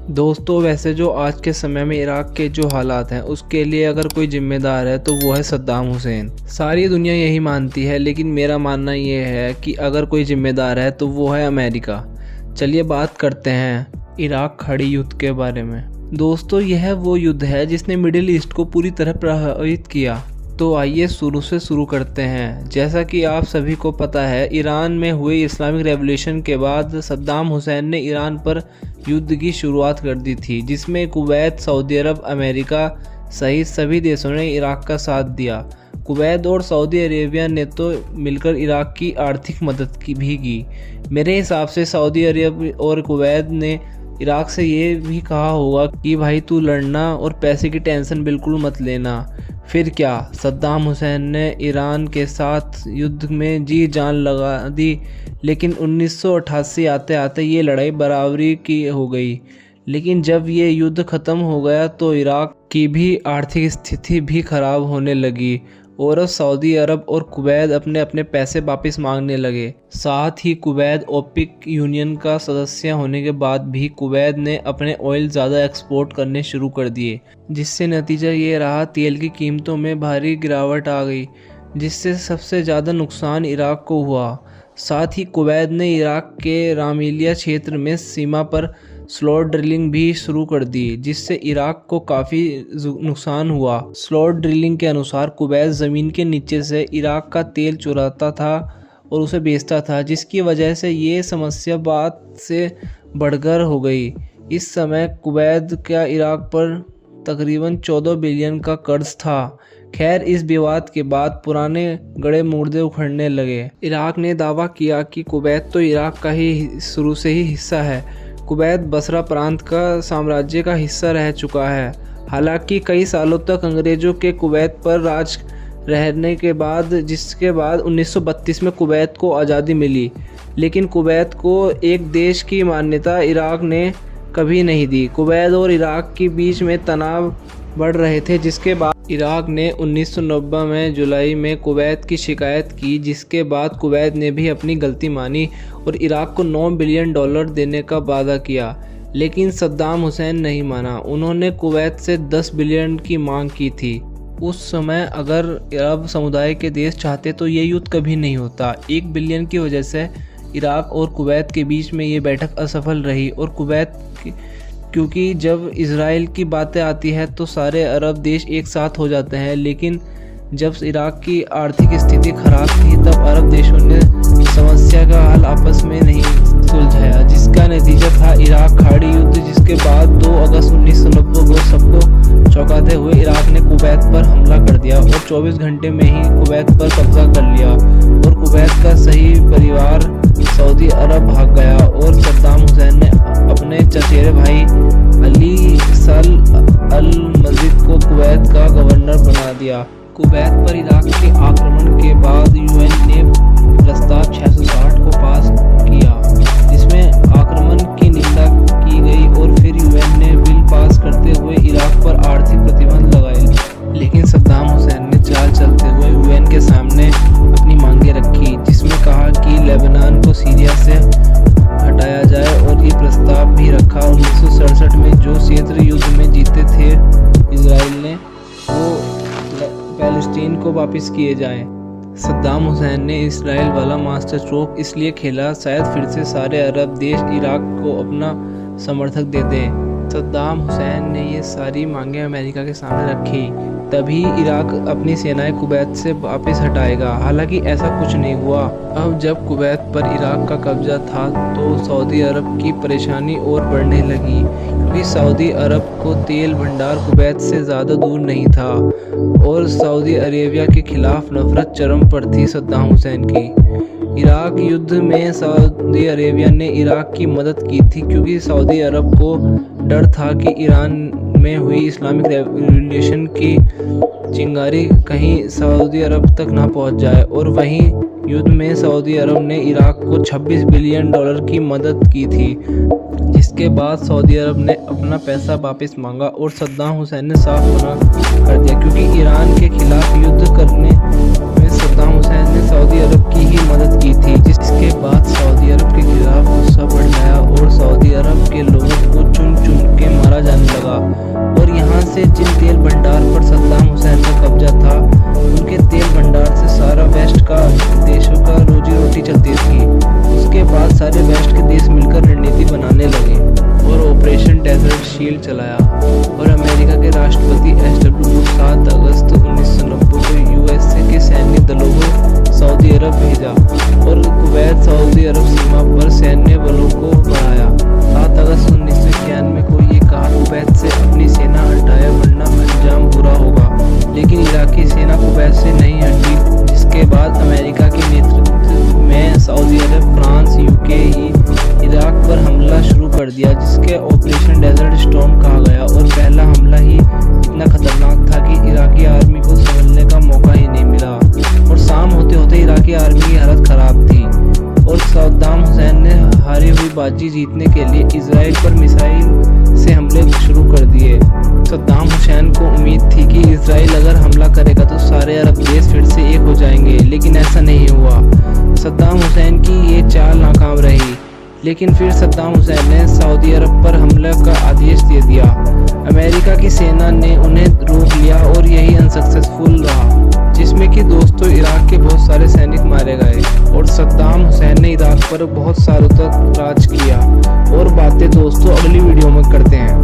दोस्तों, वैसे जो आज के समय में इराक के जो हालात हैं उसके लिए अगर कोई जिम्मेदार है तो वो है सद्दाम हुसैन। सारी दुनिया यही मानती है, लेकिन मेरा मानना ये है कि अगर कोई जिम्मेदार है तो वो है अमेरिका। चलिए बात करते हैं इराक खड़ी युद्ध के बारे में। दोस्तों, यह वो युद्ध है जिसने मिडिल ईस्ट को पूरी तरह प्रभावित किया। तो आइए शुरू से शुरू करते हैं। जैसा कि आप सभी को पता है, ईरान में हुई इस्लामिक रेवोल्यूशन के बाद सद्दाम हुसैन ने ईरान पर युद्ध की शुरुआत कर दी थी, जिसमें कुवैत, सऊदी अरब, अमेरिका सहित सभी देशों ने इराक का साथ दिया। कुवैत और सऊदी अरेबिया ने तो मिलकर इराक की आर्थिक मदद भी की। मेरे हिसाब से सऊदी अरब और कुवैत ने इराक से ये भी कहा होगा कि भाई तू लड़ना और पैसे की टेंशन बिल्कुल मत लेना। फिर क्या, सद्दाम हुसैन ने ईरान के साथ युद्ध में जी जान लगा दी, लेकिन 1988 आते आते ये लड़ाई बराबरी की हो गई। लेकिन जब ये युद्ध ख़त्म हो गया तो इराक की भी आर्थिक स्थिति भी ख़राब होने लगी और अब सऊदी अरब और कुवैत अपने अपने पैसे वापस मांगने लगे। साथ ही कुवैत ओपेक यूनियन का सदस्य होने के बाद भी कुवैत ने अपने ऑयल ज़्यादा एक्सपोर्ट करने शुरू कर दिए, जिससे नतीजा ये रहा तेल की कीमतों में भारी गिरावट आ गई, जिससे सबसे ज़्यादा नुकसान इराक को हुआ। साथ ही कुवैत ने इराक के रामिलिया क्षेत्र में सीमा पर स्लॉट ड्रिलिंग भी शुरू कर दी, जिससे इराक को काफ़ी नुकसान हुआ। स्लॉट ड्रिलिंग के अनुसार कुवैत ज़मीन के नीचे से इराक का तेल चुराता था और उसे बेचता था, जिसकी वजह से ये समस्या बाद से बढ़कर हो गई। इस समय कुवैत का इराक पर तकरीबन 14 बिलियन का कर्ज था। खैर, इस विवाद के बाद पुराने गड़े मुर्दे उखड़ने लगे। इराक ने दावा किया कि कुवैत तो इराक का ही शुरू से ही हिस्सा है। कुवैत बसरा प्रांत का साम्राज्य का हिस्सा रह चुका है। हालांकि कई सालों तक अंग्रेज़ों के कुवैत पर राज रहने के बाद, जिसके बाद 1932 में कुवैत को आज़ादी मिली, लेकिन कुवैत को एक देश की मान्यता इराक ने कभी नहीं दी। कुवैत और इराक के बीच में तनाव बढ़ रहे थे, जिसके बाद इराक ने 1990 में जुलाई में कुवैत की शिकायत की, जिसके बाद कुवैत ने भी अपनी गलती मानी और इराक को $9 बिलियन देने का वादा किया। लेकिन सद्दाम हुसैन नहीं माना। उन्होंने कुवैत से 10 बिलियन की मांग की थी। उस समय अगर अरब समुदाय के देश चाहते तो ये युद्ध कभी नहीं होता। 1 बिलियन की वजह से इराक और कुवैत के बीच में ये बैठक असफल रही। और कुवैत क्योंकि जब इज़राइल की बातें आती है तो सारे अरब देश एक साथ हो जाते हैं, लेकिन जब इराक की आर्थिक स्थिति खराब थी तब अरब देशों ने समस्या का हल आपस में नहीं सुलझाया, जिसका नतीजा था इराक खाड़ी युद्ध, जिसके बाद 2 अगस्त 1990 को सबको चौंकाते हुए इराक ने कुवैत पर हमला कर दिया और 24 घंटे में ही कुवैत पर कब्जा कर लिया और कुवैत का सही परिवार सऊदी अरब भाग गया और सद्दाम हुसैन ने अपने चचेरे भाई अली सल अल मजीद को कुवैत का गवर्नर बना दिया। कुवैत पर इराक के आक्रमण के बाद यूएन ने प्रस्ताव 660 को पास किया, जिसमें आक्रमण की निंदा की गई और फिर यूएन ने बिल पास करते हुए इराक पर आर्थिक प्रतिबंध लगाए। लेकिन सद्दाम हुसैन ने चाल चलते हुए यूएन के सामने अपनी मांगें रखी, जिसमें कहा कि लेबनान को सीरिया से हटाया जाए और ये प्रस्ताव भी रखा 1967 में जो क्षेत्र युद्ध में जीते थे इजराइल ने, वो पैलेस्टीन को वापस किए जाएं। सद्दाम हुसैन ने इजराइल वाला मास्टर स्ट्रोक इसलिए खेला शायद फिर से सारे अरब देश इराक को अपना समर्थक दे दें। सद्दाम हुसैन ने ये सारी मांगें अमेरिका के सामने रखी, तभी इराक अपनी सेनाएं कुवैत से वापस हटाएगा। हालांकि ऐसा कुछ नहीं हुआ। अब जब कुवैत पर इराक का कब्जा था तो सऊदी अरब की परेशानी और बढ़ने लगी, क्योंकि सऊदी अरब को तेल भंडार कुवैत से ज़्यादा दूर नहीं था और सऊदी अरेबिया के खिलाफ नफरत चरम पर थी सद्दाम हुसैन की। इराक युद्ध में सऊदी अरेबिया ने इराक की मदद की थी, क्योंकि सऊदी अरब को डर था कि ईरान में हुई इस्लामिक रेवोल्यूशन की चिंगारी कहीं सऊदी अरब तक ना पहुंच जाए। और वहीं युद्ध में सऊदी अरब ने इराक को $26 बिलियन की मदद की थी, जिसके बाद सऊदी अरब ने अपना पैसा वापस मांगा और सद्दाम हुसैन ने साफ मना कर दिया, क्योंकि ईरान के खिलाफ युद्ध करने में सद्दाम हुसैन ने सऊदी अरब की ही मदद की थी, जिसके बाद सऊदी अरब के खिलाफ गुस्सा बढ़ गया और सऊदी अरब के लोगों को चुन चुन के लगा और यहाँ से जिन तेल भंडार पर सद्दाम हुसैन का कब्जा था, उनके तेल भंडार से सारा वेस्ट का देशों का रोजी रोटी चलती थी। उसके बाद सारे वेस्ट के देश मिलकर रणनीति बनाने लगे और ऑपरेशन डेजर्ट शील्ड चलाया और अमेरिका के राष्ट्रपति एसडब्ल्यू बुश 7 अगस्त 1990 को यूएसए के सैन्य दलों को सऊदी अरब भेजा और कुवैत सऊदी अरब सीमा पर सैन्य बलों को बढ़ाया। 7 अगस्त 1991 को ये कहा कुवैत से अपनी सेना हटाए वरना अंजाम बुरा होगा, लेकिन इराकी सेना कुवैत से नहीं हटी, जिसके बाद अमेरिका के नेतृत्व में सऊदी अरब, फ्रांस, यूके इराक पर हमला शुरू कर दिया, जिसके ऑपरेशन डेजर्ट स्टॉर्म कहा गया और पहला हमला ही इतना खतरनाक था कि इराकी आर्मी को संभलने का मौका ही नहीं मिला और शाम होते होते इराकी आर्मी की हालत खराब थी और सद्दाम हुसैन ने हारी हुई बाजी जीतने के लिए इजराइल पर मिसाइल से हमले शुरू कर दिए। सद्दाम हुसैन को उम्मीद थी कि इजराइल अगर हमला करेगा तो सारे अरब देश फिर से एक हो जाएंगे, लेकिन ऐसा नहीं हुआ। सद्दाम हुसैन की ये चाल नाकाम रही, लेकिन फिर सद्दाम हुसैन ने सऊदी अरब पर हमले का आदेश दे दिया। अमेरिका की सेना ने उन्हें रोक लिया और यही अनसक्सेसफुल रहा, जिसमें कि दोस्तों इराक के बहुत सारे सैनिक मारे गए और सद्दाम हुसैन ने इराक पर बहुत सालों तक राज किया। और बातें दोस्तों अगली वीडियो में करते हैं।